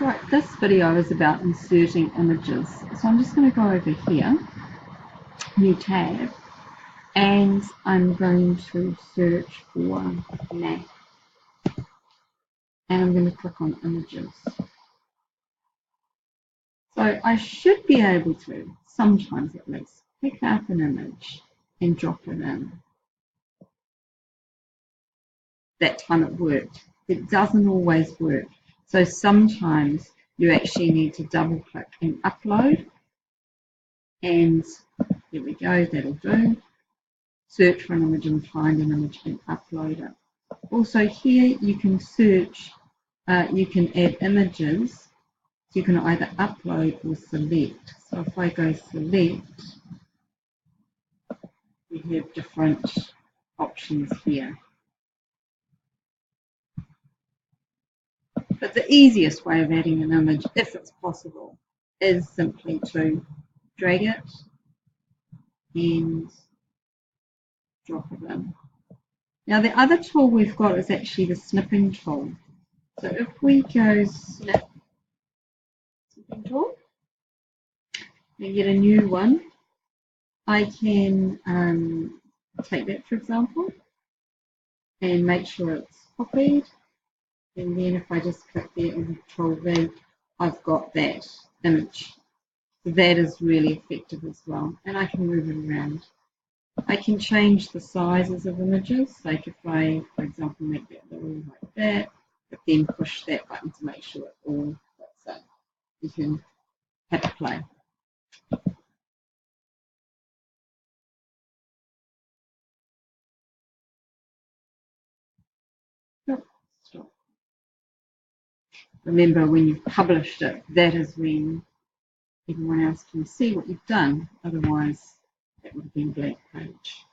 Right, this video is about inserting images. So I'm just going to go over here, new tab, and I'm going to search for map. And I'm going to click on images. So I should be able to, sometimes at least, pick up an image and drop it in. That time it worked. It doesn't always work. So sometimes you actually need to double click and upload. And here we go, that'll do. Search for an image and find an image and upload it. Also here you can search, you can add images. So you can either upload or select. So if I go select, we have different options here. But the easiest way of adding an image, if it's possible, is simply to drag it and drop it in. Now the other tool we've got is actually the snipping tool. So if we go snipping tool, we get a new one. I can take that, for example, and make sure it's copied. And then if I just click there in Control V, I've got that image. So that is really effective as well. And I can move it around. I can change the sizes of images. Like if I, for example, make that little like that, but then push that button to make sure it all fits in. You can have a play. Stop. Remember, when you've published it, that is when everyone else can see what you've done. Otherwise, that would have been a blank page.